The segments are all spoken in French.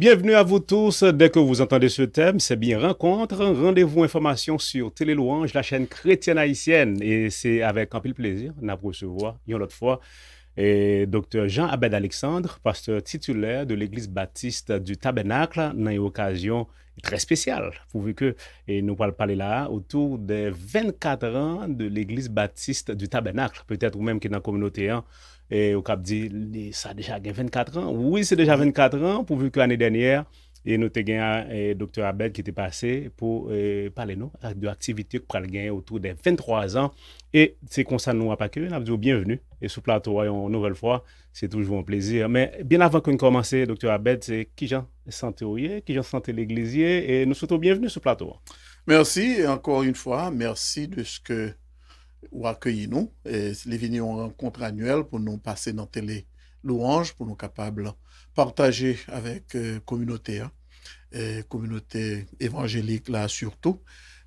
Bienvenue à vous tous. Dès que vous entendez ce thème, c'est bien rencontre, rendez-vous information sur Télé Louange, la chaîne chrétienne haïtienne. Et c'est avec un pile plaisir qu'on a recevoir une autre fois et Dr. Jean Abed Alexandre, pasteur titulaire de l'Église baptiste du Tabernacle, dans une occasion très spéciale, pourvu que et nous allons parler là autour des 24 ans de l'Église baptiste du Tabernacle, peut-être ou même qui est dans la communauté. Hein, et au cap dit, ça a déjà 24 ans. Oui, c'est déjà 24 ans, pourvu que l'année dernière, et nous avons gagné Dr. Abed qui était passé pour parler nous, de l'activité que nous gagner autour des 23 ans. Et c'est comme ça, nous, à pas que, nous avons dit bienvenue. Et sous plateau, une nouvelle fois, c'est toujours un plaisir. Mais bien avant qu'on commence, Dr. Abed, c'est qui j'en santé qui j'en santé l'églisier, et nous souhaitons bienvenue sur plateau. Merci, et encore une fois, merci de ce que vous accueillez nous. Et les venus en rencontre annuelle pour nous passer dans Télé Louange, pour nous capables de partager avec communauté, hein, et communauté évangélique là surtout,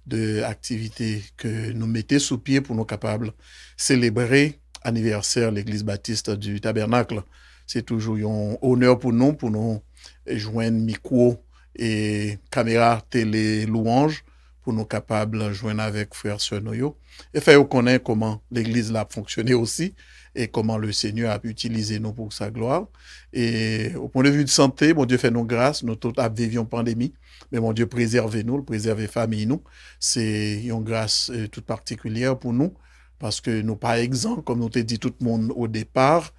de activités que nous mettons sous pied pour nous capables de célébrer anniversaire de l'Église baptiste du Tabernacle. C'est toujours un honneur pour nous joindre micro et caméra Télé Louange pour nous capables de joindre avec frère Sœur Noyo et faire connaître comment l'Église a fonctionné aussi et comment le Seigneur a pu utiliser nous pour sa gloire. Et au point de vue de santé, mon Dieu fait nous grâce, nous tous vivions pandémie, mais mon Dieu préservez-nous, préservez famille nous. C'est une grâce toute particulière pour nous parce que nous pas exempts, comme nous t'ai dit tout le monde au départ,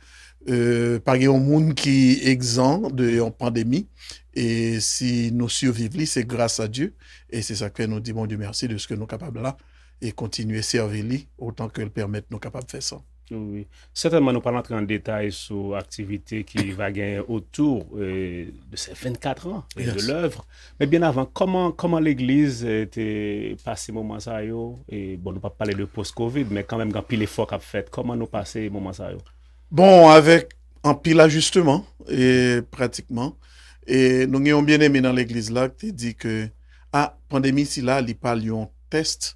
pas un monde qui est exempt de en pandémie. Et si nous survivons, c'est grâce à Dieu. Et c'est ça que nous disons, mon Dieu, merci de ce que nous sommes capables là. Et continuer à servir autant que le permettre, nous sommes capables de faire ça. Oui, certainement, nous parlons en détail sur l'activité qui va gagner autour de ces 24 ans de l'œuvre. Mais bien avant, comment l'Église était passé moment ça et bon, nous pas parler de post-Covid, mais quand même, quand pile effort qu'a fait, comment nous passer moment ça Bon, avec un pile ajustement, et pratiquement, et nous avons bien aimé dans l'Église là, qui dit que, pandémie, si là, il parle d'un test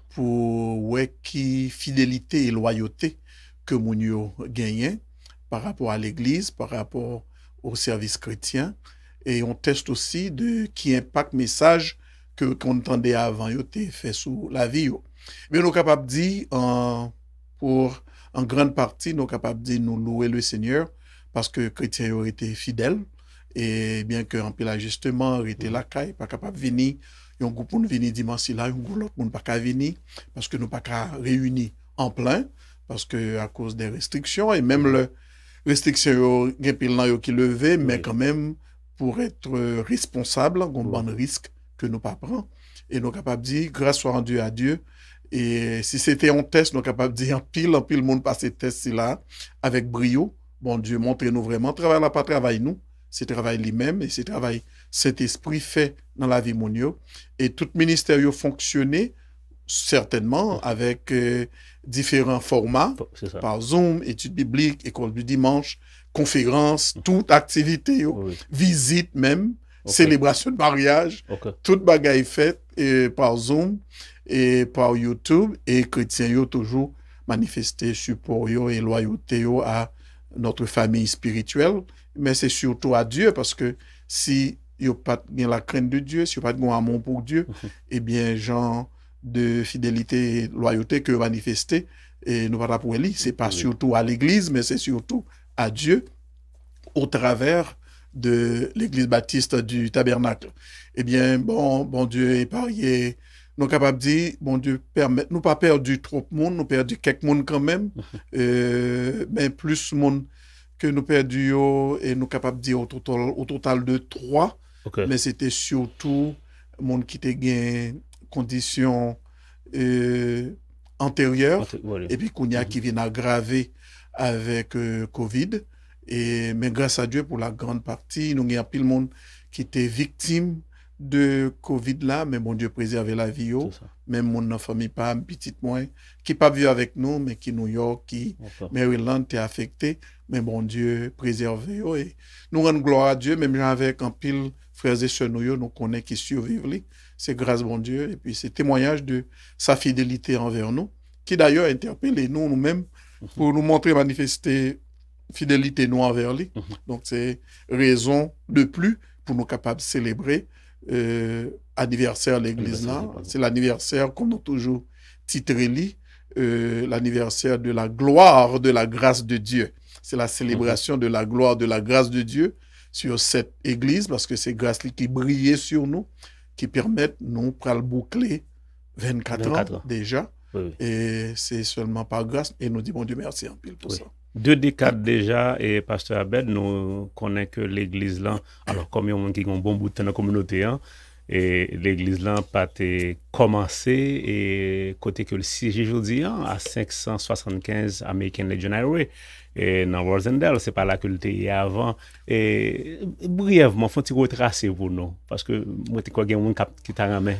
pour ouais, qui fidélité et loyauté que nous gagnons par rapport à l'Église, par rapport au service chrétien. Et on teste aussi de qui impact message que qu'on entendait avant, yo te fait sous la vie. Mais nous sommes capables de dire, pour en grande partie, nous sommes capables de dire nous louer le Seigneur parce que les chrétiens ont été fidèles. Et bien que en pile ajustement, ils étaient là, pas capable de venir. Il y a un groupe qui venir dimanche là, un groupe l'autre monde pas qu'à venir parce que nous pas qu'à réunir en plein parce que à cause des restrictions et même les restrictions il y a pile qui levé mais quand même pour être responsable on bon risque que nous pas prend et nous capable dire grâce soit rendue à Dieu et si c'était un test nous capable dire en pile monde passer test là avec brio bon Dieu montrez-nous vraiment travail là pas travail nous c'est travail lui-même et c'est travail cet esprit fait dans la vie monio et tout ministère a fonctionné certainement avec différents formats par Zoom, études bibliques, école du dimanche, conférences, toute activité, visite même, célébration de mariage, toute bagaille faite par Zoom et par YouTube et chrétiens yo toujours manifester support yo et loyauté yo à notre famille spirituelle mais c'est surtout à Dieu parce que si il n'y a pas la crainte de Dieu, si il n'y a pas de amour pour Dieu, eh bien, genre de fidélité et loyauté que manifester, et nous pas pour lui, c'est pas surtout à l'Église, mais c'est surtout à Dieu au travers de l'Église baptiste du Tabernacle. Eh bien, bon Dieu est parié. Nous sommes capables de dire, bon Dieu, permettre, nous pas perdu trop de monde, nous perdu quelques monde quand même, mais plus monde que nous perdus et nous capables de dire au total de 3. Mais c'était surtout monde qui était gain conditions antérieures et puis qu'on y a qui viennent aggraver avec Covid et mais grâce à Dieu pour la grande partie nous avons pile monde qui était victime de Covid là mais mon Dieu préserver la vie même mon famille pas petite moins qui pas vu avec nous mais qui New York qui Maryland est affecté mais bon Dieu préserver et nous rendons gloire à Dieu même avec un pile frères et sœurs nous connaissons qui survivent c'est grâce bon Dieu et puis c'est témoignage de sa fidélité envers nous qui d'ailleurs interpelle nous-mêmes pour nous montrer manifester fidélité nous envers lui donc c'est raison de plus pour nous capables de célébrer anniversaire de l'église là. C'est l'anniversaire qu'on a toujours titré l'anniversaire de la gloire de la grâce de Dieu. C'est la célébration de la gloire de la grâce de Dieu sur cette église, parce que c'est grâce qui brillait sur nous, qui permettent nous de boucler 24 ans déjà. Oui. Et c'est seulement par grâce. Et nous disons Dieu merci en pile pour ça. 2 décades déjà, et Pasteur Abed, nous connaissons que l'église là, alors comme il y a qui ont un bon bout de temps dans la communauté, hein, et l'église là pas commencé, et côté que le siège aujourd'hui à 575 American Legion Highway, et dans Rosendale, c'est pas là que le était avant. Et brièvement, faut-il retracer pour nous, parce que moi, tu connais un cap qui t'a ramené.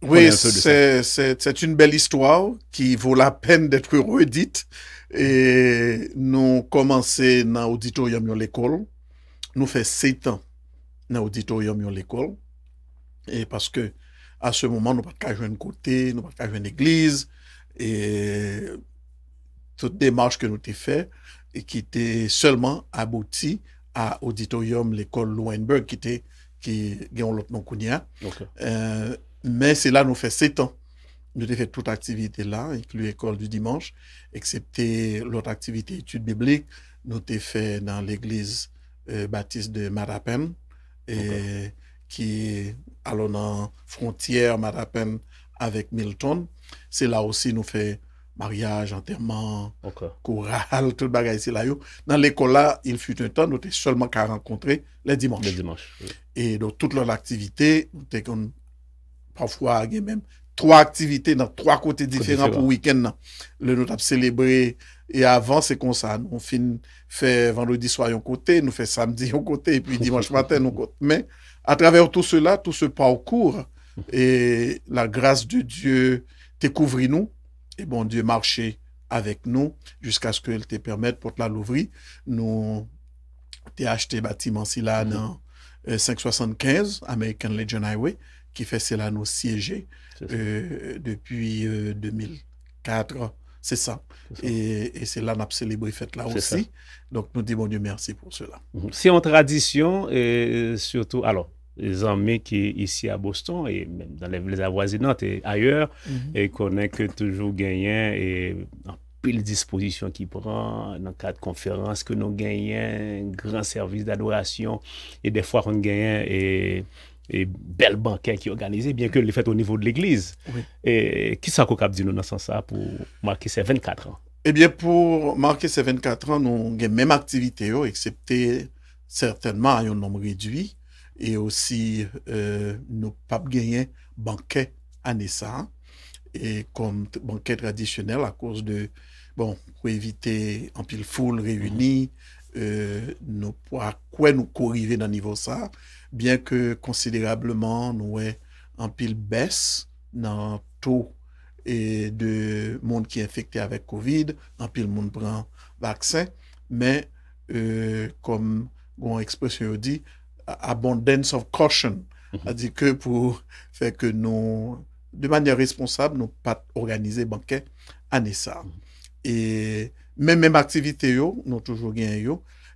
Oui, c'est une belle histoire qui vaut la peine d'être redite. Et nous commençons dans l'auditorium de l'école. Nous faisons 7 ans dans l'auditorium de l'école. Et parce que à ce moment, nous n'avons pas jouer un côté, nous n'avons pas jouer une église. Et toute démarche que nous avons fait et qui était seulement aboutie à l'auditorium l'école Louenberg qui a l'autre nom Kounia. Mais c'est là nous fait 7 ans. Nous avons fait toute activité là, inclus l'école du dimanche, excepté l'autre activité études bibliques. Nous avons fait dans l'église baptiste de Madapen, qui est alors dans frontière Madapen avec Milton. C'est là aussi nous fait mariage, enterrement, chorale, tout bagage ici là. Dans l'école là, il fut un temps, nous étions seulement qu'à rencontrer les dimanches. Oui. Et dans toute leur activité, nous étions parfois même 3 activités dans 3 côtés différents pour le week-end. Le nous avons célébré. Et avant, c'est comme ça. On fait vendredi soir un côté, nous fait samedi un côté, et puis dimanche matin un côté. Mais à travers tout cela, tout ce parcours, et la grâce de Dieu découvre nous, et bon Dieu marchait avec nous jusqu'à ce qu'il te permette pour te l'ouvrir. Nous t'ai acheté bâtiment si là dans 575 American Legion Highway, qui fait cela nous siéger depuis 2004, c'est ça. Et c'est là qu'on a célébré fête là aussi. Ça. Donc nous disons Dieu merci pour cela. C'est en tradition, et surtout, alors, les amis qui ici à Boston et même dans les avoisinantes et ailleurs, et connaissent que toujours gagnant et en pile disposition qui prend dans le cadre de conférences que nous gagnons, un grand service d'adoration, et des fois on gagne et bel banquet qui est organisé, bien que le fait au niveau de l'église. Oui. Et qui ça qu'on a dit nous dans ce sens pour marquer ces 24 ans? Eh bien, pour marquer ces 24 ans, nous avons la même activité, excepté certainement à un nombre réduit, et aussi nous pas gagné banquet à Nessa, et comme banquet traditionnel à cause de, bon, pour éviter un pile foule réunie, nous pourquoi nous corriger dans le niveau ça, bien que considérablement nous avons un pile baisse dans taux et de monde qui est infecté avec Covid, un pile monde prend vaccin, mais comme une expression dit, abundance of caution, c'est-à-dire que pour faire que nous, de manière responsable, nous pas organiser banquet à Nessa. Et même activité nous toujours gagné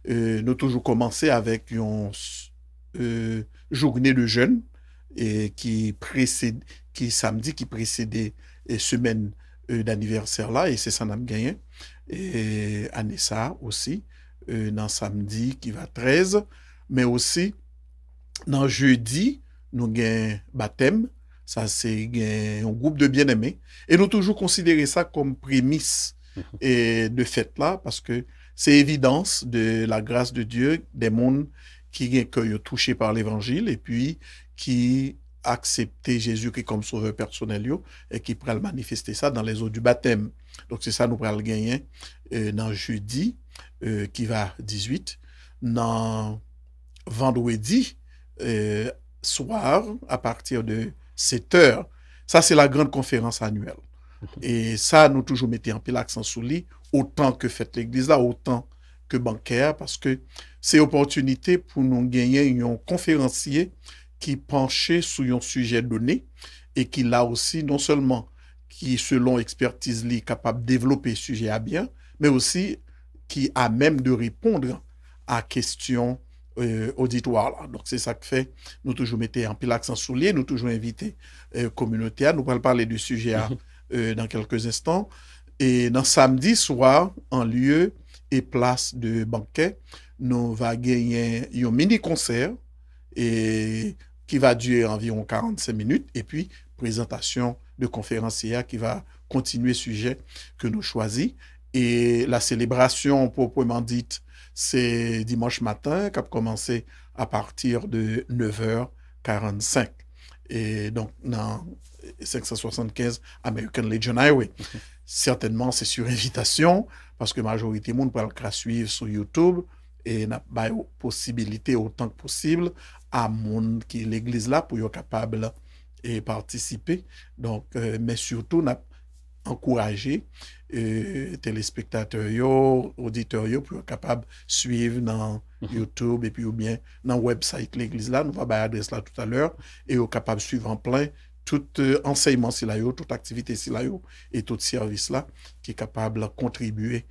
nous toujours commencé avec une journée de jeûne et qui samedi qui précédait semaine d'anniversaire là, et c'est ça qu'on a gagné. Et à Nessa aussi dans samedi qui va 13, mais aussi dans jeudi nous gagnons baptême. Ça c'est un groupe de bien-aimés et nous toujours considérer ça comme prémisse et de fête là, parce que c'est évidence de la grâce de Dieu, des mondes qui sont touchés par l'évangile et puis qui acceptent Jésus comme sauveur personnel et qui pourraient manifester ça dans les eaux du baptême. Donc c'est ça nous pourrons le gagner dans jeudi qui va 18, dans vendredi soir à partir de 7h. Ça c'est la grande conférence annuelle. Et ça, nous toujours mettons un peu l'accent sur lui, autant que fait l'église là, autant que bancaire, parce que c'est opportunité pour nous gagner un conférencier qui penchait sur un sujet donné et qui là aussi, non seulement qui, selon expertise, est capable de développer le sujet à bien, mais aussi qui a même de répondre à questions auditoire là. Donc c'est ça que fait nous toujours mettons en pile l'accent sur lui, nous toujours inviter communauté, nous allons parler du sujet dans quelques instants. Et dans samedi soir, en lieu et place de banquet, nous va gagner un mini concert et qui va durer environ 45 minutes et puis présentation de conférencière qui va continuer sujet que nous choisis. Et la célébration proprement dite, c'est dimanche matin, qui a commencé à partir de 9h45. Et donc, dans 575 American Legion Highway. Certainement, c'est sur invitation, parce que la majorité du monde peut le suivre sur YouTube et n'a pas possibilité autant que possible à monde qui est l'église là pour être capable de participer. Donc, mais surtout, n'a encourager téléspectateurs, auditeurs pour être capable de suivre dans YouTube et puis ou bien dans le website l'église là, nous va avoir l'adresse là tout à l'heure et être capable de suivre en plein tout enseignement si là, toute activité si là et tout service là qui est capable de contribuer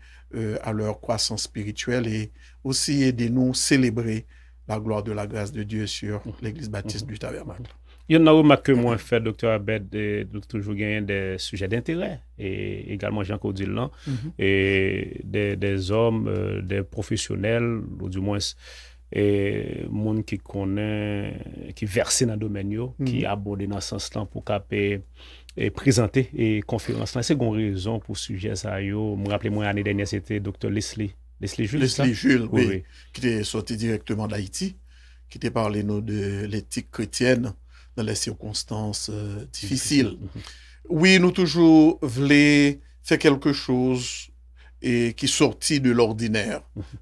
à leur croissance spirituelle et aussi aider nous célébrer la gloire de la grâce de Dieu sur l'église baptiste du Tabernacle. Il y en a remarqué que moi fait, Dr. Abed, de toujours gagner des sujets d'intérêt et également Jean-Claude Dillon et des hommes, des professionnels, ou du moins et monde qui connaît, qui verse dans le domaine, qui aborde dans ce sens-là pour capter et présenter et conférence là. C'est une raison pour ce sujet ça. Je me rappelle moi l'année dernière c'était Dr. Leslie Jules. Leslie Jules, oui, qui était sorti directement d'Haïti, qui était parlé nous de l'éthique chrétienne dans les circonstances difficiles. Oui, nous toujours voulons faire quelque chose et qui sortit de l'ordinaire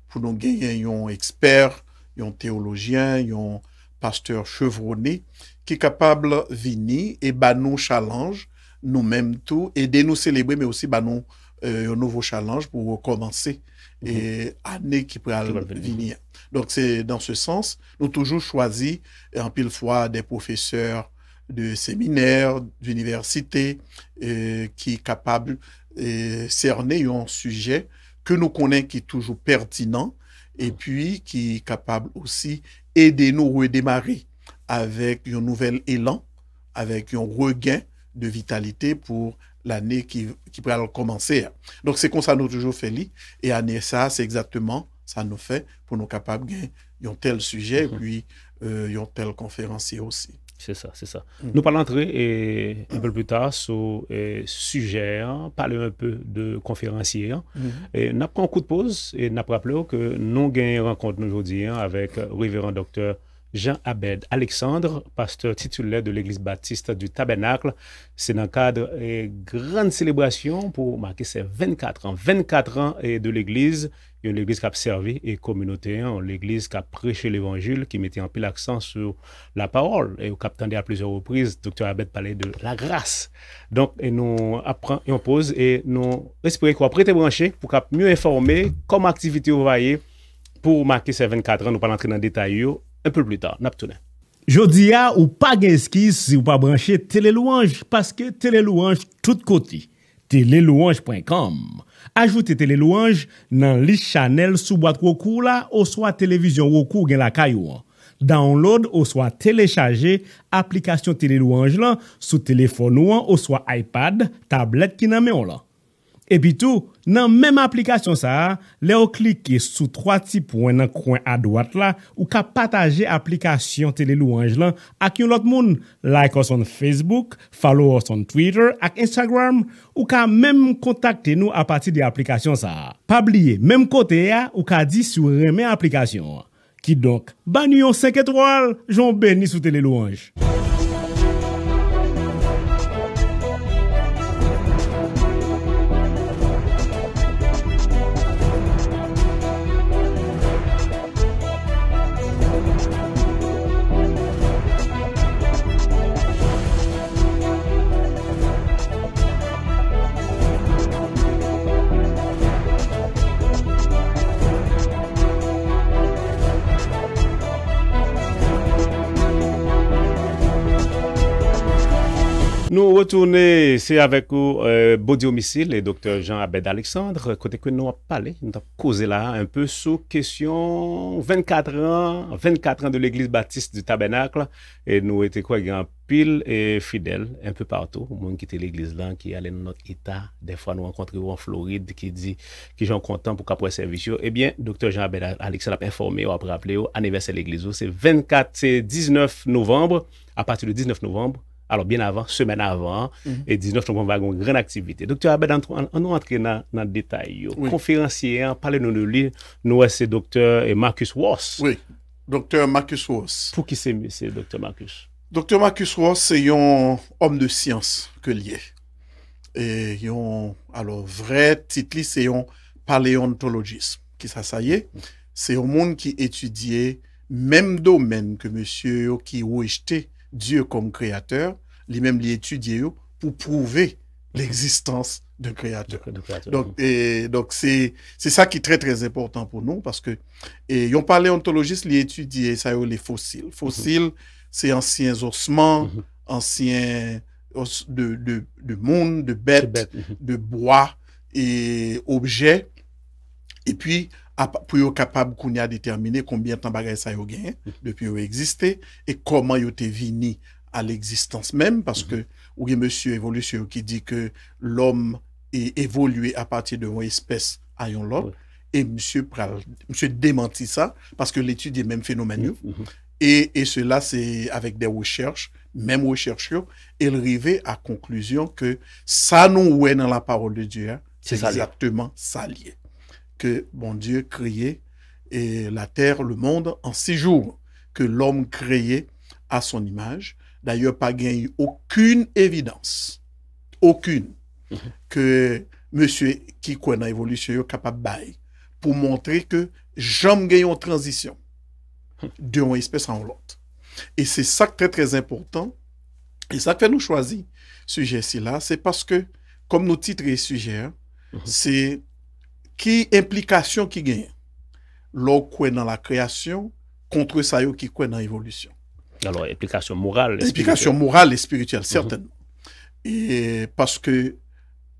pour nous gagner un expert, un théologien, un pasteur chevronné qui est capable de venir et nous challenge, nous-mêmes tout, aider nous célébrer, mais aussi nous un nouveau challenge pour recommencer et année qui pourra venir. Donc c'est dans ce sens, nous toujours choisi en pile fois des professeurs de séminaires, d'universités qui est capable de cerner un sujet que nous connaissons qui est toujours pertinent et puis qui est capable aussi aider nous à redémarrer avec un nouvel élan, avec un regain de vitalité pour l'année qui pourra commencer. Donc c'est comme ça nous toujours fait et année ça c'est exactement ça nous fait pour nous capables de un tel sujet et puis un tel conférencier aussi. C'est ça, c'est ça. Nous allons entrer un peu plus tard sur le sujet, parler un peu de conférencier. Et nous avons un coup de pause et nous avons rappelé que nous avons une rencontre aujourd'hui avec le révérend docteur Jean Abed Alexandre, pasteur titulaire de l'église baptiste du Tabernacle. C'est dans le cadre d'une grande célébration pour marquer ses 24 ans. 24 ans de l'église. Il y a une église qui a servi et communauté, l'église qui a prêché l'évangile, qui mettait en pile l'accent sur la parole. Et au entendu à plusieurs reprises, Dr. Abed parlait de la grâce. Donc, nous apprenons et on pose et nous espérons qu'on va prêter branché pour mieux informer comme activité vous voyez pour marquer ces 24 ans. Nous allons entrer dans le détail un peu plus tard. Jodia ou pas d'esquisse si vous pas branché Télélouange parce que Télélouange tout côté. Télélouange.com. Ajoutez Télélouange dans le channel sous boîte Roku là ou soit télévision Roku gen la caillou. Download ou soit télécharger application Télélouange là sous téléphone ou soit iPad, tablette qui nan men là. Et puis tout, dans même application ça, là vous cliquez sur trois petits points dans coin à droite là, ou ka partager application Télélouange là avec un autre monde, like us on Facebook, follow us on Twitter, ak Instagram, ou ka même contacter nous à partir de l'application ça. Pas oublier, même côté ya, ou ka dit sur remet application. Qui donc, banyon 5 étoiles, j'en bénis sous Télélouange. Nous retournons, c'est avec vous, Bodi Homicile et Dr. Jean-Abed Alexandre, côté que nous avons parlé, nous avons causé là un peu sur question 24 ans de l'église baptiste du Tabernacle, et nous étions quoi, grand pile et fidèles un peu partout, au monde qui était l'église là, qui allait dans notre état, des fois nous rencontrons en Floride, qui dit, qui sont contents pour qu'après service, eh bien, Dr. Jean-Abed Alexandre a informé, ou après rappelé, anniversaire de l'église, c'est 19 novembre, à partir du 19 novembre, alors, bien avant, semaine avant, et 19 novembre, on va avoir une grande activité. Docteur Abed, on entre dans le détail. Oui. Conférencier, parlez-nous de lui. Nous, c'est docteur Marcus Woss. Oui, docteur Marcus Woss. Pour qui c'est docteur Marcus? Docteur Marcus Woss, c'est un homme de science que lié. Et alors, vrai titre, c'est un paléontologiste. Qui ça y est? C'est un monde qui étudiait même domaine que monsieur qui rejetait Dieu comme créateur, lui-même l'étudier pour prouver l'existence d'un créateur. Donc c'est ça qui est très très important pour nous parce que on paléontologiste l'étudier ça les fossiles. Fossiles, c'est anciens ossements, anciens os de monde, de bêtes, de bois et objets. Et puis pour être capable qu'on a déterminé combien de temps bagay ça yo gagné depuis yo existé et comment yo te vini à l'existence même parce que ou y monsieur évolution qui dit que l'homme est évolué à partir de une espèce à une autre et monsieur démentit ça parce que l'étude est même phénomène et cela c'est avec des recherches même recherches et arrivé à conclusion que ça nous ouais dans la parole de Dieu c'est exactement ça lié que bon Dieu créait et la terre, le monde en 6 jours, que l'homme créé à son image. D'ailleurs, pas gagné aucune évidence, aucune, que monsieur qui connaît l'évolution est capable de pour montrer que jamais gagné en transition d'une espèce en l'autre. Et c'est ça qui est très très important. Et ça fait nous choisir ce sujet-ci là, c'est parce que, comme nous titrons le sujet, c'est qui implication qui gagne l'on croit dans la création contre ça qui croit dans l'évolution. Alors implication morale et spirituelle certainement. Et parce que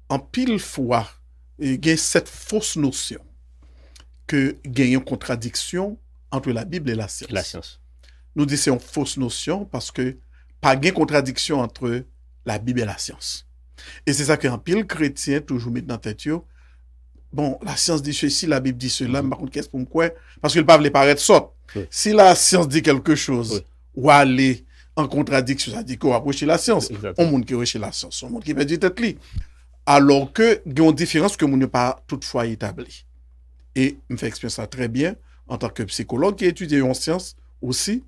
en pile fois il y a cette fausse notion que gagne une contradiction entre la Bible et la science. Nous disons c'est une fausse notion parce que pas de contradiction entre la Bible et la science. Et c'est ça qu'un pile chrétien toujours met dans tête. Bon, la science dit ceci, la Bible dit cela, mais par contre, qu'est-ce pour me quoi? Parce que le pape paraît sorte. Si la science dit quelque chose, ou aller en contradiction, ça dit qu'on va approcher la science. On monde qui recherche la science, on monde qui perd du tête li. Alors que, il y a une différence que nous n'a pas toutefois établie. Et, je me fais expliquer ça très bien, en tant que psychologue qui étudie en science aussi,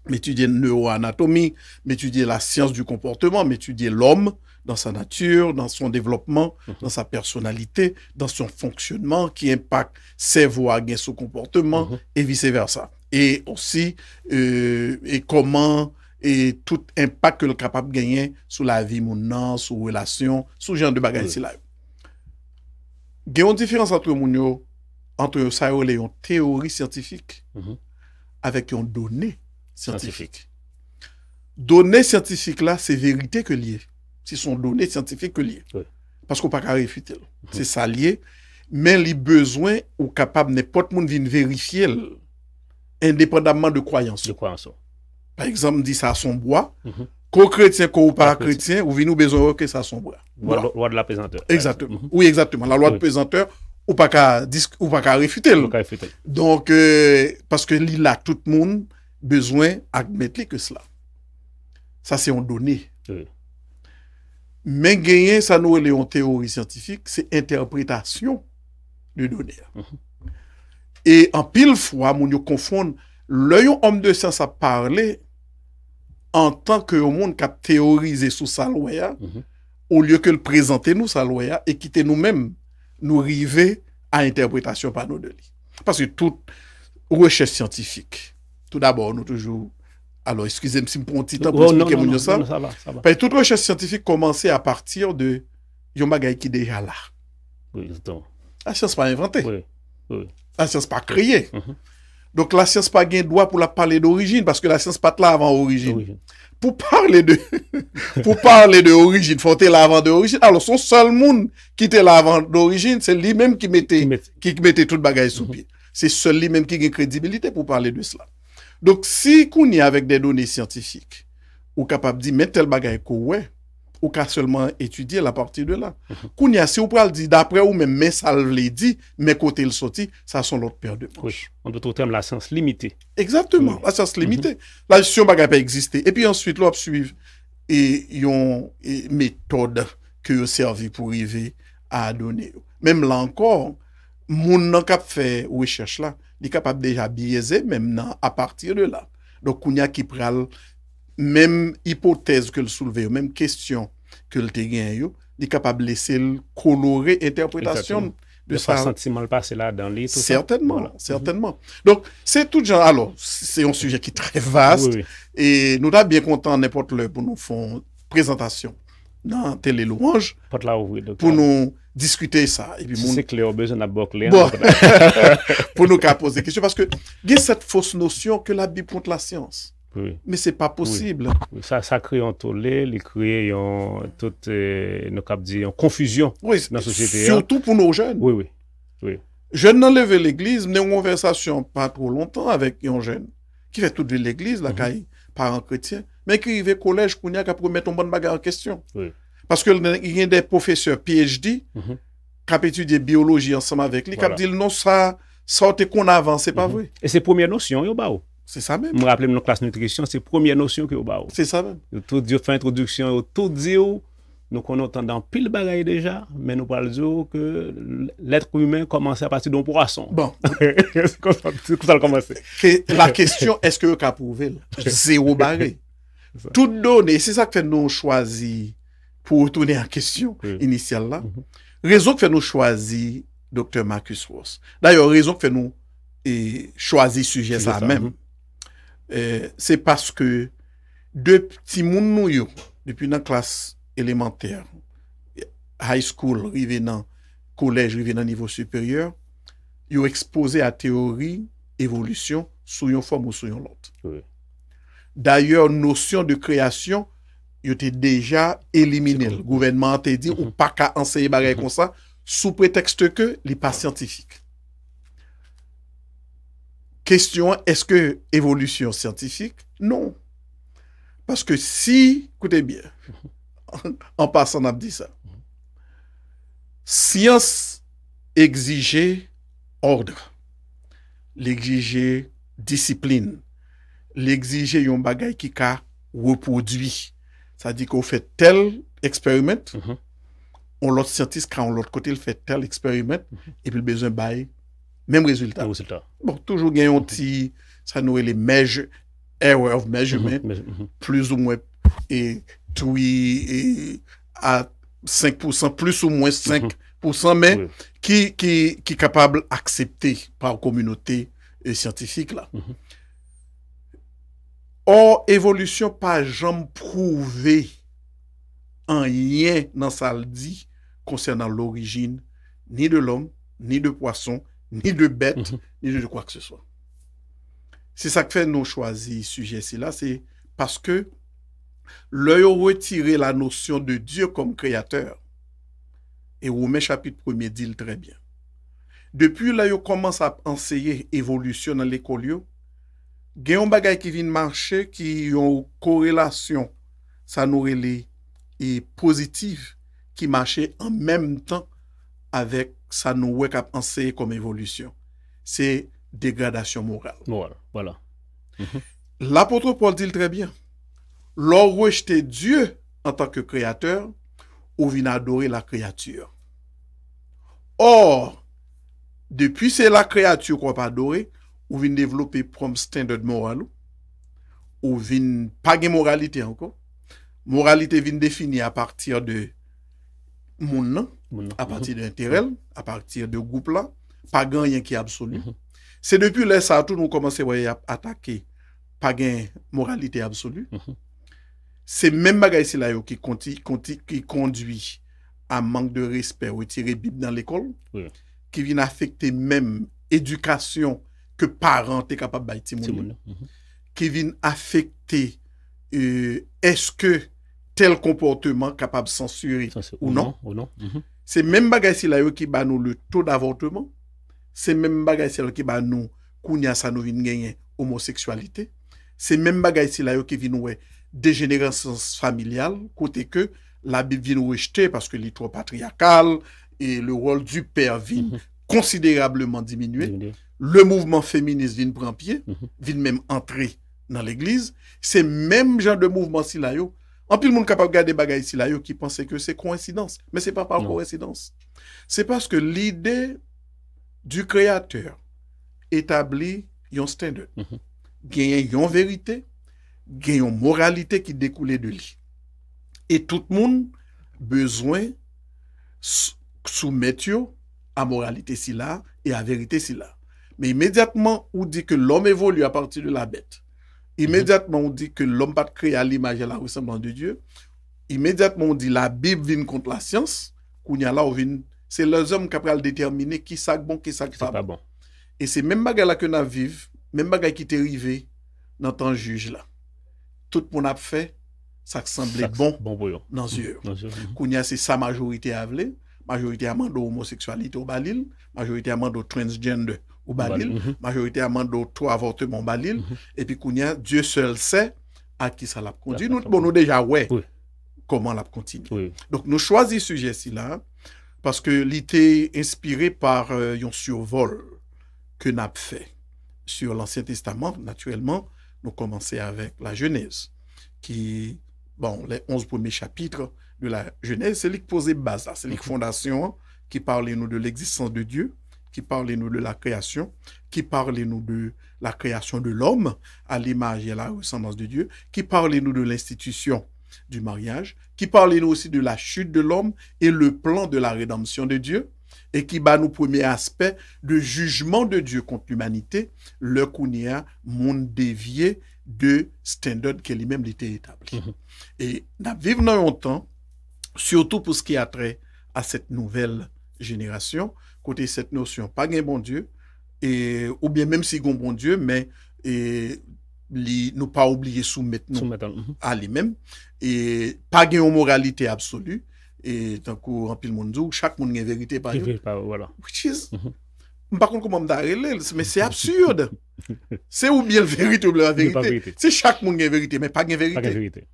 m'étudier neuroanatomie, m'étudier la science du comportement, m'étudier l'homme, dans sa nature, dans son développement, dans sa personnalité, dans son fonctionnement qui impacte ses voies, son comportement et vice-versa. Et aussi, et comment et tout impact que le capable de gagner sur la vie monnan, sur relation, sur genre de bagages ici là. Il y a une différence entre ça et une théorie scientifique avec une donnée scientifique. Données scientifiques là, c'est vérité que lié. Ce sont données scientifiques que liées. Parce qu'on ne peut pas réfuter. C'est ça lié. Mais les besoins ou capable n'importe monde vienne vérifier indépendamment de croyances. Par exemple, dit ça son bois. Qu'au chrétien, qu'au pas chrétien, ou vient nous besoin que ça son bois. Loi de la pesanteur. Exactement. Oui, exactement. La loi de pesanteur, ou pas qu'à réfuter. Donc, parce que là, tout le monde besoin d'admettre que cela. Ça, c'est une donnée. Mais gagner, ça nous est en théorie scientifique, c'est interprétation de données. Et en pile fois, nous confondons l'œil homme de science à parler en tant que monde qui a théorisé sous sa loi, au lieu que le présenter nous sa loi et quitter nous-mêmes nous arriver à interprétation par nos deux. Parce que toute recherche scientifique, tout d'abord, nous toujours. Alors, excusez-moi si je prends un petit temps pour expliquer ça. Parce que toute recherche scientifique commence à partir de yon bagay qui est déjà là. Oui, exactement. La science pas inventée. La science pas créée. Donc, la science pas gain droit pour la parler d'origine, parce que la science pas là avant origine. pour parler de pour parler de origine, faut être l'avant de origine. Alors son seul monde qui était l'avant d'origine, c'est lui-même qui mettait toute bagaille sous pied. C'est seul lui-même qui a une crédibilité pour parler de cela. Donc si qu'on y avec des données scientifiques, ou capable de dire mettre tel bagaille ouais, ou qu'à seulement étudier la partie de là. Qu'on y a si ou pral dire d'après ou même mais ça le dit, mais côté le sorti, ça sont l'autre paire de manches. Oui, en d'autres termes la science limitée. Exactement, la science limitée. La gestion bagaille pas exister. Et puis ensuite l'on suivre et yon méthode que yo servi pour arriver à donner. Même là encore, moun nan k'ap fait recherche là, il capable déjà biaiser même nan, à partir de là. Donc qu'on y a qui pral même hypothèse que le soulever, même question que le te gagne, il est capable de laisser le colorer interprétation de ça. Le sentiment le passer là dans les tout certainement, ça. Voilà. Certainement. Donc c'est tout genre. Alors c'est un sujet qui est très vaste et nous sommes bien contents n'importe l'heure pour nous faire présentation dans Télé Louange pour nous discuter ça. Et puis c'est clair, besoin d'abord clair. Bon, pour nous poser des questions parce que il y a cette fausse notion que la Bible contre la science. Oui. Mais c'est pas possible. Oui. Ça crée un tollé, il crée toute une confusion dans la société. Surtout pour nos jeunes. Oui. Je n'ai levé l'église, mais une conversation pas trop longtemps avec un jeune qui fait toute l'église, la caille, parents chrétiens, mais qui arrive au collège, qu'on y a qu'à mettre une bonne bagarre en question. Oui. Parce qu'il y a des professeurs PhD qui ont étudié biologie ensemble avec lui, qui ont dit non, ça qu'on avance, c'est pas vrai. Et c'est première notion, yo ba. C'est ça même. Je me rappelle dans classe nutrition, c'est première notion que yo ba. C'est ça même. Tout Dieu fait introduction, tout dit nous connaissons dans pile bagaille déjà, mais nous parlons dire que l'être humain commence à partir d'un poisson. Bon. C'est comme ça le commence. La question, est-ce que vous avez prouvé? Zéro barré. Toute donnée, c'est ça que fait nous choisir pour retourner en question initiale là. Raison que fait nous choisir Dr. Marcus Ross. D'ailleurs, raison que fait nous choisir sujet ça même. C'est parce que deux petits moun nou yo, depuis dans classe élémentaire, high school, rivé dans collège, rivé dans niveau supérieur, yo exposé à théorie, évolution, sous une forme ou sous une autre. Oui. D'ailleurs, notion de création, yo était déjà éliminé. Le gouvernement a dit, ou pas qu'à enseigner bagay comme ça, sous prétexte que n'est pas scientifique. Question, est-ce que évolution scientifique? Non. Parce que si, écoutez bien, en passant, on a dit ça. Science exigeait ordre, l'exigeait discipline, l'exigeait un bagay qui a reproduit. Ça dit qu'on fait tel expériment, on l'autre scientiste quand on l'autre côté il fait tel expériment et puis le besoin bail même résultat. Bon, toujours gagne un petit, ça nous les error of measurement, plus ou moins et à 5%, plus ou moins 5%, mais qui est capable d'accepter par la communauté scientifique là. Or, évolution pas jamais prouvé en rien dans ça le dit concernant l'origine ni de l'homme, ni de poisson, ni de bête, ni de quoi que ce soit. C'est ça que fait nous choisir sujet-ci là, c'est parce que l'œil retiré la notion de Dieu comme créateur. Et Romains chapitre 1er dit très bien. Depuis là, yo commence à enseigner évolution dans l'école, il y a un bagay qui vient marcher qui a une corrélation, ça nous relève et positive qui marchait en même temps avec ça nous enseigner comme évolution. C'est dégradation morale. Voilà. L'apôtre Paul dit très bien. L'on rejeté Dieu en tant que créateur ou vient adorer la créature. Or, depuis c'est la créature qu'on va adorer, ou vient développer prom standard moral, ou vient pas de moralité encore. Moralité vient définie à partir de mon nom, à partir d'intérêt, à partir de groupe là, pas rien qui est absolu. C'est depuis là ça tout nous commencer à attaquer pas gain moralité absolue. C'est même bagay c'est là qui conduit à manque de respect retirer Bible dans l'école, qui vient affecter même éducation que parents sont capables de faire, qui vient affecter est-ce que tel comportement capable de censurer ou non? C'est même bagay si la yo qui ba nous le taux d'avortement. C'est même bagay si la qui ba nous kounya sa nou vin gagner homosexualité. C'est même bagay si la yo qui vin nous dégénérescence familiale côté que la Bible vient rejeter parce que l'est trop patriarcal et le rôle du père vient considérablement diminuer. Le mouvement féministe vient prendre pied, vient même entrer dans l'église. C'est même genre de mouvement si là yo. En plus, le monde capable de regarder bagay si là yo qui pensait que c'est coïncidence, mais c'est pas par coïncidence. C'est parce que l'idée du créateur établit un standard. Gagne une vérité, gagne une moralité qui découle de lui. Et tout le monde besoin soumettre à moralité si là et à vérité si là. Mais immédiatement, on dit que l'homme évolue à partir de la bête. Immédiatement, on dit que l'homme pas créé à l'image et à la ressemblance de Dieu. Immédiatement, on dit la Bible vient contre la science. C'est les hommes qui peuvent déterminer qui est bon, qui est pas bon. Et c'est même bagay là que nous vivons, même bagay qui est arrivé dans ton juge là. Tout le monde a fait, ça semblait bon dans les yeux. Kounya, c'est sa majorité à vle, majorité à mando homosexualité au balil, majorité à mando transgender au balil, majorité à mando trop avortement au balil, et puis Kounya, Dieu seul sait à qui ça l'a conduit. Nous déjà comment l'a continue. Donc nous choisissons ce sujet-ci là parce que l'idée inspiré par un survol que n'a fait sur l'Ancien Testament. Naturellement, nous commençons avec la Genèse, qui, les 11 premiers chapitres de la Genèse, c'est lui qui posait base, c'est lui qui fondation, qui parle nous de l'existence de Dieu, qui parle nous de la création, qui parle nous de la création de l'homme à l'image et à la ressemblance de Dieu, qui parle nous de l'institution du mariage, qui parle nous aussi de la chute de l'homme et le plan de la rédemption de Dieu, et qui bat nous premier aspect de jugement de Dieu contre l'humanité, le kounia monde dévié de standard que lui-même était établi. Et nous vivons dans un temps, surtout pour ce qui a trait à cette nouvelle génération, côté cette notion, pas un bon Dieu, et, ou bien même si un bon Dieu, mais nous pas oublier soumettre à lui-même, et pas une moralité absolue, et tant qu'on remplit le monde, chaque monde a une vérité par exemple. Voilà. Which is, par contre, comment mais c'est absurde. C'est ou bien la vérité ou bien la vérité. C'est chaque monde a une vérité, mais pas une vérité. Pas une vérité.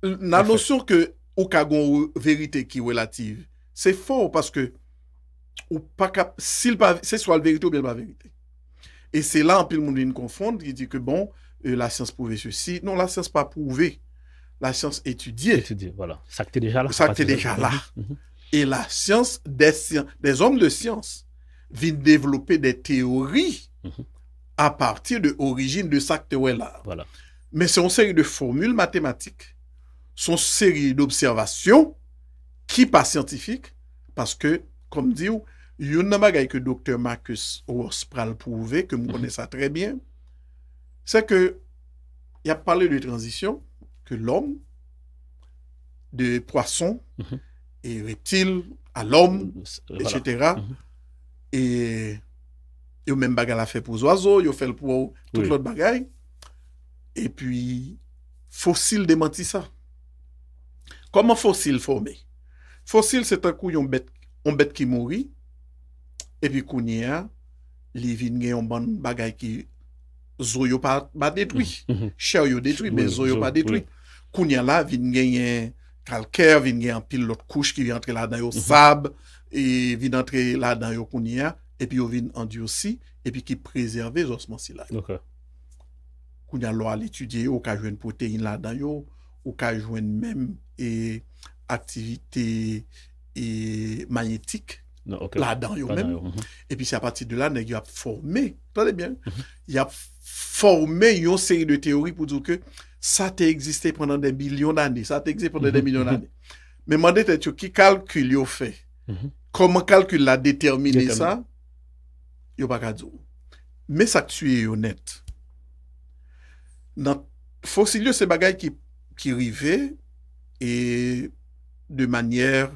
La notion que au cas une vérité qui est relative, c'est faux parce que ou pas c'est soit la vérité ou bien la vérité. Et c'est là un peu le monde vient confondre, qui dit que la science prouvait ceci. Non, la science pas prouvée. La science étudiée. Voilà. Ça qui est déjà là. Ça qui est déjà là. Et la science, des hommes de science, viennent développer des théories à partir de l'origine de ça que tu là. Voilà. Mais c'est une série de formules mathématiques, c'est une série d'observations qui pas scientifiques, parce que, comme dit, il y a une bagaille que Dr. Marcus Ross pral prouver, que je connais ça très bien, c'est que il a parlé de transition, que l'homme, de poisson et reptile à l'homme, etc. Et même bagaille l'a fait pour les oiseaux, il fait pour toute l'autre bagaille. Et puis, fossile démentit ça. Comment fossile formé? Fossile, c'est un coup, une bête qui mourit, et puis, kounia, les vignes ont bon bagaille qui zoyo pas détruit. Cher yo détruit, mais zoyo pas détruit. Kounia là, vin gagner calcaire, vin gagner en pile l'autre couche qui vient entrer là dans yo sable, et vient entrer là dans yo kounia, et puis yo vin endurci, et puis qui préserve les ossements si là. Kounia l'on a l'étudier, ou ka joine protéine là dans yo, ou ka joine même et activité et magnétique là-dedans même. Et puis c'est à partir de là qu'il a formé, attendez bien, il a formé une série de théories pour dire que ça a existé pendant des millions d'années, ça a existé pendant des millions d'années. Mais demandez qui calcul il fait, comment calcul l'a déterminé ça, il n'y a pas qu'à dire. Mais ça tu es honnête. Dans Fossilio, c'est bagaille qui arrivait et de manière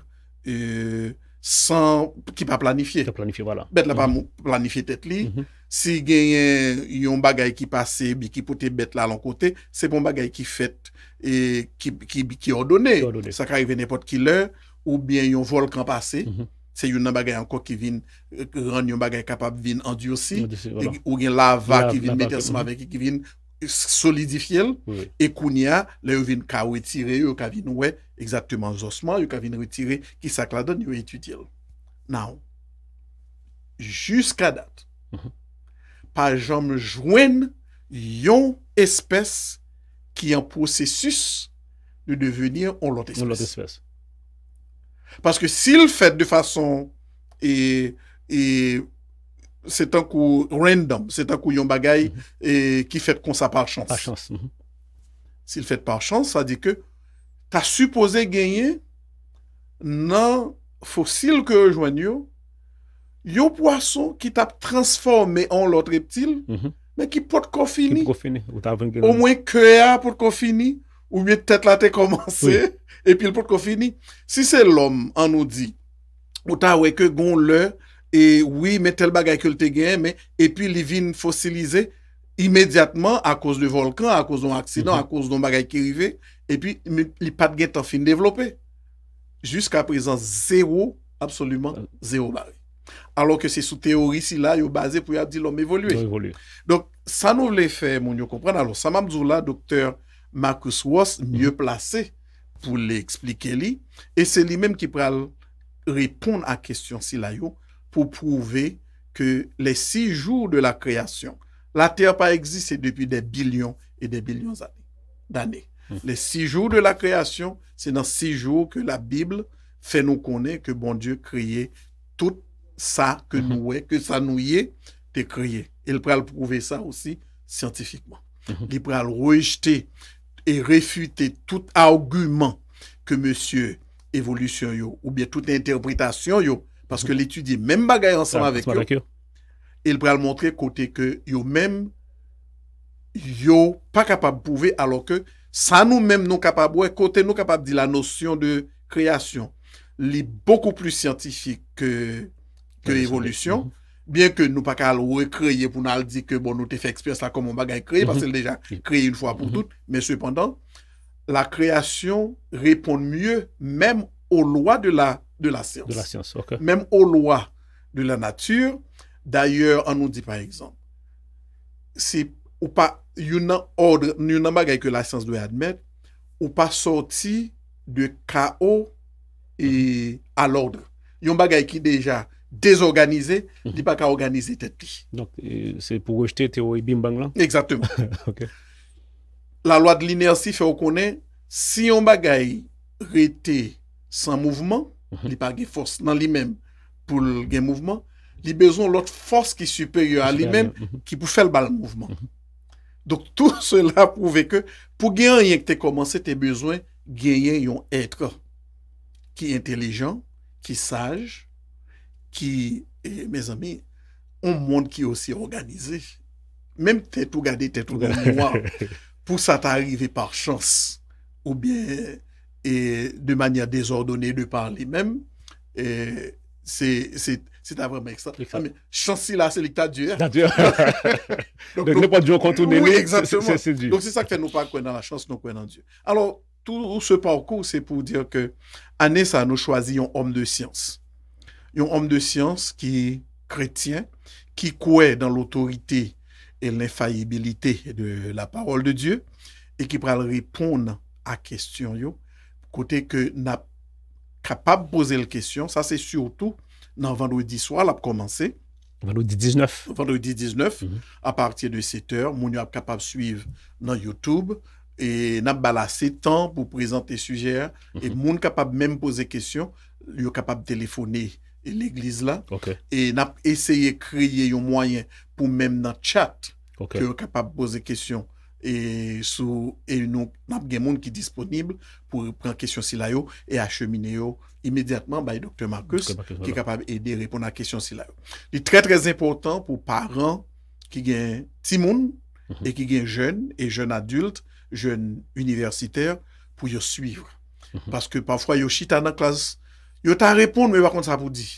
sans qui pas planifié. Voilà. Bête là pas planifié tête li, si gagne yon bagay qui passe bi qui pote bête là l'on côté, c'est bon bagay qui fait et qui ordonné. Ça arrive n'importe qui l'heure ou bien yon volcan passé. C'est yon bagay encore qui vient rendre yon bagay capable vinn endurci ou gen lava qui vient mettre ensemble avec qui vient solidifier et kounya là yon vient ka retirer yon ka vinn ouais exactement ossements yon ka vinn retirer qui ça la donne yon étudier. Now jusqu'à date pas jamais joindre yon espèce qui est en processus de devenir une autre espèce. Parce que s'il fait de façon et c'est un coup random, c'est un coup yon bagay et qui fait comme ça par chance. Par chance. S'il fait par chance, ça dit que t'as supposé gagner dans fossile que joignent yon poisson qui t'a transformé en l'autre reptile, mais qui peut qu'on fini. Au moins que pour qu'on fini, ou bien tête là t'es commencé, et puis le peut qu'on fini. Si c'est l'homme, on nous dit, ou t'as ouais que gon le, et oui, mais tel bagay que le te gagne, mais, et puis il vient fossiliser immédiatement à cause du volcan, à cause d'un accident, à cause d'un bagay qui arrive, et puis il pas de temps fin développé. Jusqu'à présent, absolument zéro barré. Alors que c'est sous théorie si là yo basé pour dire l'homme évoluer. Donc ça nous voulait faire mon yo comprendre. Alors ça m'a dit là docteur Marcus Ross mieux placé pour l'expliquer lui et c'est lui-même qui pourra répondre à question si là yo pour prouver que les 6 jours de la création, la terre pas existé depuis des billions et des billions d'années. Les 6 jours de la création, c'est dans 6 jours que la Bible fait nous connaître que bon Dieu créé tout ça que nous est, que ça nous y est, t'es créé. Il pourra le prouver ça aussi scientifiquement. Il pourra le rejeter et réfuter tout argument que monsieur évolution yo, ou bien toute interprétation yo, parce que l'étudier même bagaille ensemble avec yo, il pourra le montrer côté que yo même yo pas capable de prouver alors que ça nous-mêmes nous capable côté nous capable de dire la notion de création est beaucoup plus scientifique que évolution, bien que nous pas qu'à le recréer pour nous dire que bon nous t'ai fait expérience là comme on va créer parce que déjà créé une fois pour toutes, mais cependant la création répond mieux même aux lois de la science. De la science, OK. Même aux lois de la nature. D'ailleurs, on nous dit par exemple, c'est ou pas une ordre, une bagaille que la science doit admettre, ou pas sorti de chaos et à l'ordre. Yon bagaille qui déjà désorganisé, il pas qu'à organiser tête li. Donc c'est pour rejeter théorie bim bang là. Exactement. OK. La loi de l'inertie fait reconnaître si on bagaille rete sans mouvement, il pas de force dans lui-même pour le mouvement, il a besoin l'autre force qui est supérieure à lui-même qui pour faire le mouvement. Donc tout cela prouve que pour gagner rien que tu commencé, tu as besoin de gagner un être qui est intelligent, qui est sage, qui, mes amis, un monde qui est aussi organisé. Même t'es tout gardé, t'es tout noir. Pour ça t'arriver par chance, ou bien et de manière désordonnée de par lui-même, c'est vraiment extra. Mais chance là, c'est l'état de Dieu. Donc n'est pas Dieu contourner. Oui, exactement. C'est Dieu. Donc c'est ça qui fait nous pas croire dans la chance, nous croire dans Dieu. Alors, tout ce parcours, c'est pour dire que, année ça, nous choisissons un homme de science. Un homme de science qui est chrétien, qui croit dans l'autorité et l'infaillibilité de la parole de Dieu, et qui pourra répondre à question yo, côté que n'a capable de poser la question, ça c'est surtout dans vendredi soir, l'a commencé. Vendredi 19. Vendredi 19, à partir de 7h, moun yo a capable de suivre dans YouTube, et n'a balassé temps pour présenter sujet, et moun capable même poser question, yo capable de téléphoner l'église là, et n'a essayé de créer un moyen pour même dans le chat, que yo capable de poser question, et nous avons des gens qui sont disponibles pour prendre question si là et acheminer immédiatement par le docteur Marcus qui est capable d'aider à répondre à la question si là. C'est très très important pour parents qui ont petits monde et qui ont jeunes et jeunes adultes, jeunes universitaires pour y suivre. Parce que parfois ils chita dans la classe, ils t'a répondre mais par contre ça pour dire.